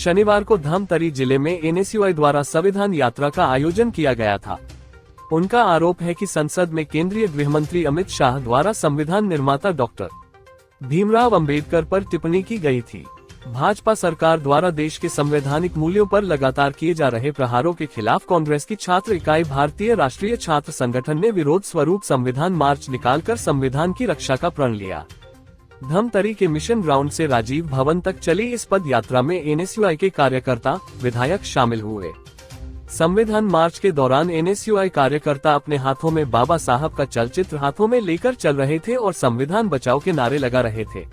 शनिवार को धमतरी जिले में एनएसयूआई द्वारा संविधान यात्रा का आयोजन किया गया था। उनका आरोप है कि संसद में केंद्रीय गृह मंत्री अमित शाह द्वारा संविधान निर्माता डॉक्टर भीमराव अंबेडकर पर टिप्पणी की गई थी। भाजपा सरकार द्वारा देश के संवैधानिक मूल्यों पर लगातार किए जा रहे प्रहारों के खिलाफ कांग्रेस की छात्र इकाई भारतीय राष्ट्रीय छात्र संगठन ने विरोध स्वरूप संविधान मार्च निकालकर संविधान की रक्षा का प्रण लिया। धमतरी के मिशन ग्राउंड से राजीव भवन तक चली इस पद यात्रा में एनएसयूआई के कार्यकर्ता, विधायक शामिल हुए। संविधान मार्च के दौरान एनएसयूआई कार्यकर्ता अपने हाथों में बाबा साहब का चलचित्र हाथों में लेकर चल रहे थे और संविधान बचाओ के नारे लगा रहे थे।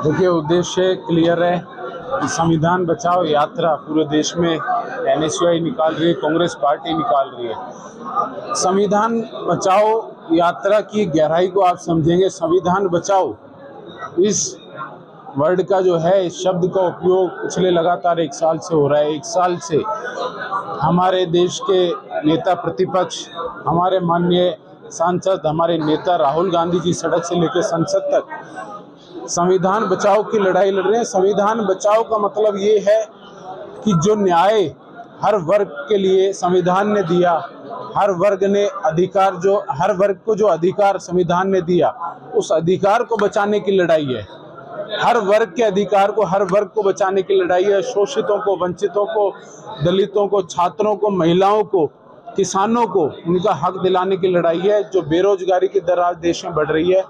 देखिए, उद्देश्य क्लियर है कि संविधान बचाओ यात्रा पूरे देश में एनएसयूआई निकाल रही है, कांग्रेस पार्टी निकाल रही है। संविधान बचाओ यात्रा की गहराई को आप समझेंगे। संविधान बचाओ इस वर्ड का जो है, इस शब्द का उपयोग पिछले लगातार 1 साल से हो रहा है। 1 साल से हमारे देश के नेता प्रतिपक्ष, हमारे माननीय सांसद, हमारे नेता राहुल गांधी जी सड़क से लेकर संसद तक संविधान बचाओ की लड़ाई लड़ रहे हैं। संविधान बचाओ का मतलब ये है कि जो न्याय हर वर्ग के लिए संविधान ने दिया, हर वर्ग ने अधिकार, जो हर वर्ग को जो अधिकार संविधान ने दिया, उस अधिकार को बचाने की लड़ाई है। हर वर्ग के अधिकार को, हर वर्ग को बचाने की लड़ाई है। शोषितों को, वंचितों को, दलितों को, छात्रों को, महिलाओं को, किसानों को उनका हक दिलाने की लड़ाई है। जो बेरोजगारी की दर आज देश में बढ़ रही है,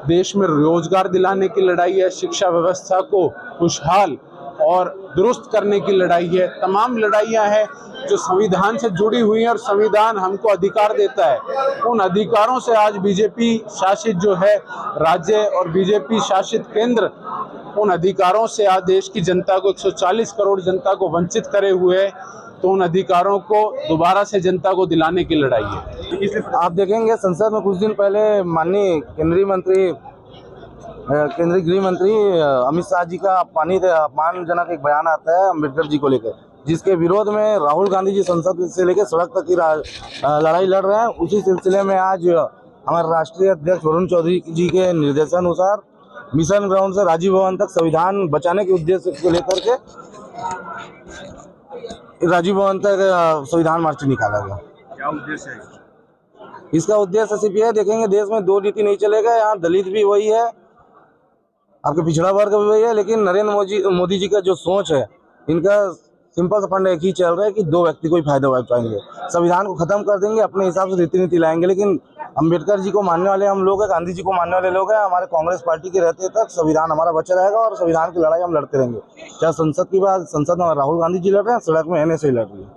देश में रोजगार दिलाने की लड़ाई है। शिक्षा व्यवस्था को खुशहाल और दुरुस्त करने की लड़ाई है। तमाम लड़ाइयां हैं जो संविधान से जुड़ी हुई हैं और संविधान हमको अधिकार देता है। उन अधिकारों से आज बीजेपी शासित जो है राज्य और बीजेपी शासित केंद्र, उन अधिकारों से आज देश की जनता को, 140 करोड़ जनता को वंचित करे हुए है। तो उन अधिकारों को दोबारा से जनता को दिलाने की लड़ाई है। आप देखेंगे संसद में कुछ दिन पहले माननीय केंद्रीय गृह मंत्री अमित शाह जी का अपमानजनक एक बयान आता है अम्बेडकर जी को लेकर, जिसके विरोध में राहुल गांधी जी संसद से लेकर सड़क तक की लड़ाई लड़ रहे हैं। उसी सिलसिले में आज हमारे राष्ट्रीय अध्यक्ष वरुण चौधरी जी के निर्देशानुसार मिशन ग्राउंड से राजीव भवन तक संविधान बचाने के उद्देश्य को लेकर के राजीव भवन तक संविधान मार्च निकाला गया। क्या उद्देश्य है इसका? उद्देश्य सिर्फ ये देखेंगे, देश में दो नीति नहीं चलेगा। यहाँ दलित भी वही है, आपके पिछड़ा वर्ग भी वही है, लेकिन नरेंद्र मोदी जी का जो सोच है, इनका सिंपल सा फंड एक ही चल रहा है कि 2 व्यक्ति को ही फायदा पहुंचाएंगे। संविधान को खत्म कर देंगे, अपने हिसाब से रीति नीति लाएंगे। लेकिन अम्बेडकर जी को मानने वाले हम लोग हैं, गांधी जी को मानने वाले लोग हैं। हमारे कांग्रेस पार्टी के रहते तक संविधान हमारा बचा रहेगा और संविधान की लड़ाई हम लड़ते रहेंगे। चाहे संसद की बात, संसद में राहुल गांधी जी लड़ रहे हैं, सड़क में एनएसयूआई लड़ रही है।